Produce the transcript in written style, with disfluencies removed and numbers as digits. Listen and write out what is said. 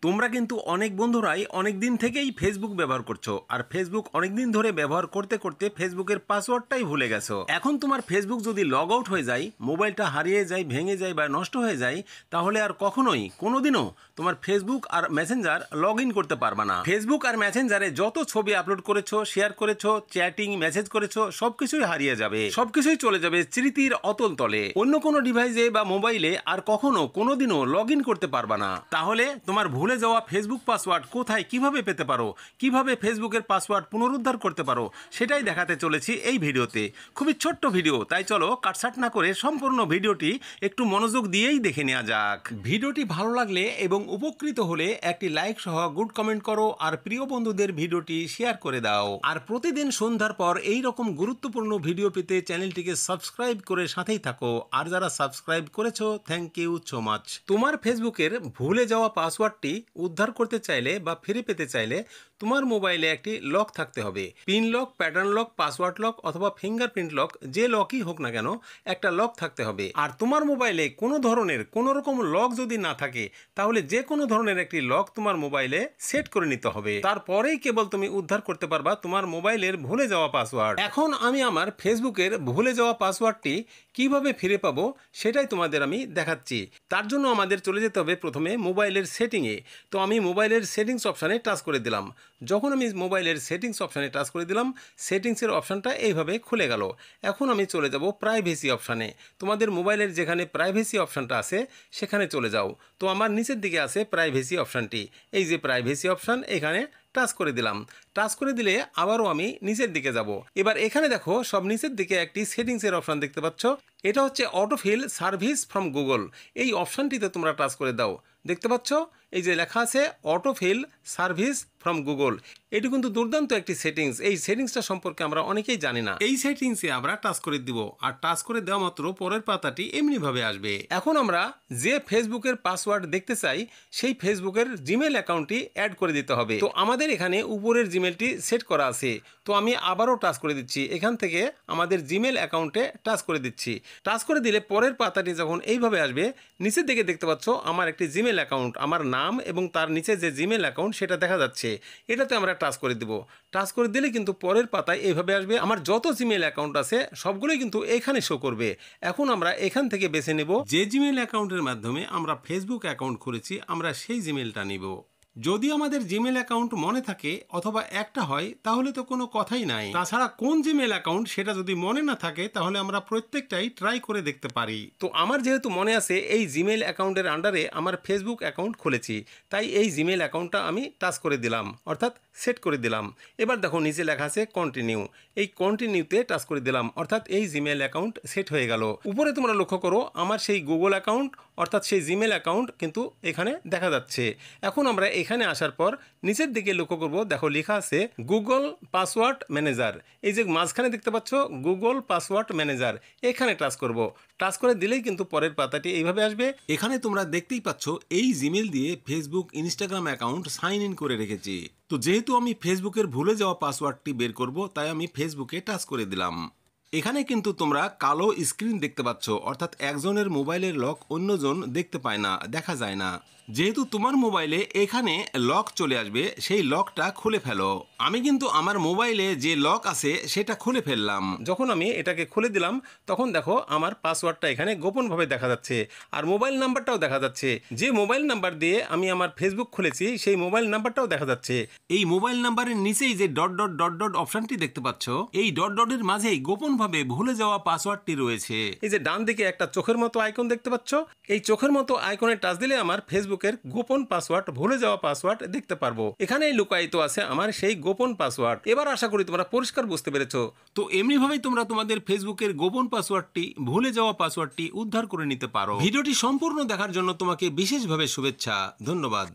তোমরা কিন্তু অনেক বন্ধুরাই অনেক দিন থেকেই ফেসবুক ব্যবহার করছো, আর ফেসবুক অনেক দিন ধরে ব্যবহার করতে করতে ফেসবুকের পাসওয়ার্ডটাই ভুলে গেছো। এখন তোমার ফেসবুক যদি লগ আউট হয়ে যায়, মোবাইলটা হারিয়ে যায়, ভেঙে যায় বা নষ্ট হয়ে যায়, তাহলে আর কখনোই কোনোদিনও তোমার ফেসবুক আর মেসেঞ্জার লগ ইন করতে পারবে না। ফেসবুক আর মেসেঞ্জারে যত ছবি আপলোড করেছো, শেয়ার করেছো, চ্যাটিং মেসেজ করেছো, সবকিছুই হারিয়ে যাবে, সবকিছুই চলে যাবে স্মৃতির অতল তলে। অন্য কোনো ডিভাইসে বা মোবাইলে আর কখনো কোনোদিনও লগ ইন করতে পারবে না। তাহলে তোমার ভুলে যাওয়া ফেসবুক পাসওয়ার্ড কোথায় কিভাবে পেতে পারো, কিভাবে ফেসবুকের পাসওয়ার্ড পুনরুদ্ধার করতে পারো, সেটাই দেখাতে চলেছি এই ভিডিওতে। খুবই ছোট্ট ভিডিও, তাই চলো কাটছাট না করে সম্পূর্ণ ভিডিওটি একটু মনোযোগ দিয়েই দেখে নেওয়া যাক। ভিডিওটি ভালো লাগলে এবং উপকৃত হলে একটি লাইক সহ গুড কমেন্ট করো, আর প্রিয় বন্ধুদের ভিডিওটি শেয়ার করে দাও। আর প্রতিদিন সন্ধ্যার পর এই রকম গুরুত্বপূর্ণ ভিডিও পেতে চ্যানেলটিকে সাবস্ক্রাইব করে সাথেই থাকো। আর যারা সাবস্ক্রাইব করেছো, থ্যাংক ইউ সো মাচ। তোমার ফেসবুকের ভুলে যাওয়া পাসওয়ার্ডটি উদ্ধার করতে চাইলে বা ফিরে পেতে চাইলে তোমার মোবাইলে একটি লক থাকতে হবে। Pin lock, pattern lock, password lock অথবা ফিঙ্গারপ্রিন্ট লক, যে লকই হোক না কেন একটা লক থাকতে হবে। আর তোমার মোবাইলে কোনো ধরনের কোনো রকম লক যদি না থাকে, তাহলে যে কোনো ধরনের একটি লক তোমার মোবাইলে সেট করে নিতে হবে। তারপরেই কেবল তুমি উদ্ধার করতে পারবা তোমার মোবাইলের ভুলে যাওয়া পাসওয়ার্ড। এখন আমি আমার ফেসবুকের ভুলে যাওয়া পাসওয়ার্ডটি কিভাবে ফিরে পাবো সেটাই তোমাদের আমি দেখাচ্ছি। তার জন্য আমাদের চলে যেতে হবে প্রথমে মোবাইলের সেটিংয়ে। তো আমি মোবাইলের সেটিংস অপশানে টাচ করে দিলাম। যখন আমি মোবাইলের সেটিংস অপশানে টাচ করে দিলাম, সেটিংসের অপশানটা এইভাবে খুলে গেল। এখন আমি চলে যাব প্রাইভেসি অপশানে। তোমাদের মোবাইলের যেখানে প্রাইভেসি অপশানটা আছে সেখানে চলে যাও। তো আমার নিচের দিকে আছে প্রাইভেসি অপশানটি, এই যে প্রাইভেসি অপশান, এখানে টাচ করে দিলাম। টাচ করে দিলে আবারও আমি নিচের দিকে যাব। এবার এখানে দেখো সব নিচের দিকে একটি সেটিংসের অপশান দেখতে পাচ্ছ, এটা হচ্ছে অটোফিল সার্ভিস ফ্রম গুগল। এই অপশানটিতে তোমরা টাচ করে দাও। দেখতে পাচ্ছ এই যে লেখা আছে অটোফিল সার্ভিস ফ্রম গুগল। এটি কিন্তু দুর্দান্ত একটি সেটিংস। এই সেটিংসটা সম্পর্কে আমরা অনেকেই জানি না। এই সেটিংসে আমরা টাচ করে দিব, আর টাচ করে দেওয়া মাত্র পরের পাতাটি এমনিভাবে আসবে। এখন আমরা যে ফেসবুকের পাসওয়ার্ড দেখতে চাই সেই ফেসবুকের জিমেল অ্যাকাউন্টটি অ্যাড করে দিতে হবে। তো আমাদের এখানে উপরের জিমেলটি সেট করা আছে। তো আমি আবারও টাচ করে দিচ্ছি, এখান থেকে আমাদের জিমেল অ্যাকাউন্টে টাচ করে দিচ্ছি। টাচ করে দিলে পরের পাতাটি যখন এইভাবে আসবে, নিচের দিকে দেখতে পাচ্ছ আমার একটি জিমেল অ্যাকাউন্ট, আমার নাম এবং তার নিচে যে জিমেল অ্যাকাউন্ট সেটা দেখা যাচ্ছে। এটাতে আমরা টাচ করে দেব। টাচ করে দিলে কিন্তু পরের পাতায় এইভাবে আসবে। আমার যত জিমেল অ্যাকাউন্ট আছে সবগুলোই কিন্তু এখানে শো করবে। এখন আমরা এখান থেকে বেছে নেব যে জিমেল অ্যাকাউন্টের মাধ্যমে আমরা ফেসবুক অ্যাকাউন্ট খুলেছি, আমরা সেই জিমেলটা নিব। যদি আমাদের জিমেল অ্যাকাউন্ট মনে থাকে অথবা একটা হয় তাহলে তো কোনো কথাই নাই। তাছাড়া কোন জিমেল অ্যাকাউন্ট সেটা যদি মনে না থাকে তাহলে আমরা প্রত্যেকটাই ট্রাই করে দেখতে পারি। তো আমার যেহেতু মনে আছে এই জিমেল অ্যাকাউন্টের আন্ডারে আমার ফেসবুক অ্যাকাউন্ট খুলেছি, তাই এই জিমেল অ্যাকাউন্টটা আমি টাচ করে দিলাম, অর্থাৎ সেট করে দিলাম। এবার দেখো নিচে লেখা আছে কন্টিনিউ, এই কন্টিনিউতে টাচ করে দিলাম, অর্থাৎ এই জিমেল অ্যাকাউন্ট সেট হয়ে গেল। উপরে তোমরা লক্ষ্য করো আমার সেই গুগল অ্যাকাউন্ট অর্থাৎ সেই জিমেল অ্যাকাউন্ট কিন্তু এখানে দেখা যাচ্ছে। এখন আমরা এখানে আসার পর নিচের দিকে লক্ষ্য করব, দেখো লেখা আছে গুগল পাসওয়ার্ড ম্যানেজার। এই যে মাঝখানে দেখতে পাচ্ছ গুগল পাসওয়ার্ড ম্যানেজার, এখানে টাচ করব। টাচ করে দিলেই কিন্তু পরের পাতাটি এইভাবে আসবে। এখানে তোমরা দেখতেই পাচ্ছ এই জিমেল দিয়ে Facebook Instagram account sign in করে রেখেছি। তো যেহেতু আমি ফেসবুকের ভুলে যাওয়া পাসওয়ার্ডটি বের করব, তাই আমি ফেসবুকে টাচ করে দিলাম। এখানে কিন্তু তোমরা কালো স্ক্রিন দেখতে পাচ্ছ, অর্থাৎ একজনের মোবাইলের লক অন্যজন দেখতে পায় না, দেখা যায় না। যেহেতু তোমার মোবাইলে এখানে লক চলে আসবে, সেই লকটা খুলে ফেলো। আমি কিন্তু আমার মোবাইলে যে লক আছে সেটা খুলে ফেললাম। যখন আমি এটাকে খুলে দিলাম তখন দেখো আমার পাসওয়ার্ডটা এখানে গোপনভাবে দেখা যাচ্ছে, আর মোবাইল নাম্বারটাও দেখা যাচ্ছে। যে মোবাইল নাম্বার দিয়ে আমি আমার ফেসবুক খুলেছি সেই মোবাইল নাম্বারটাও দেখা যাচ্ছে। এই মোবাইল নাম্বারের নিচেই যে ডট ডট ডট ডট অপশনটি দেখতে পাচ্ছ, এই ডট ডটের মাঝেই গোপনভাবে ভুলে যাওয়া পাসওয়ার্ডটি রয়েছে। এই যে ডান দিকে একটা চোখের মতো আইকন দেখতে পাচ্ছ, এই চোখের মতো আইকনে টাচ দিলে আমার ফেসবুকের গোপন পাসওয়ার্ড, ভুলে যাওয়া পাসওয়ার্ড দেখতে পারবো। এখানেই লুকায়িত আছে আমার সেই গোপন পাসওয়ার্ড। এবার আশা করি তোমরা পরিষ্কার বুঝতে পেরেছো। তো এমনিভাবেই তোমরা তোমাদের ফেসবুকের গোপন পাসওয়ার্ডটি, ভুলে যাওয়া পাসওয়ার্ডটি উদ্ধার করে নিতে পারো। ভিডিওটি সম্পূর্ণ দেখার জন্য তোমাকে বিশেষভাবে শুভেচ্ছা, ধন্যবাদ।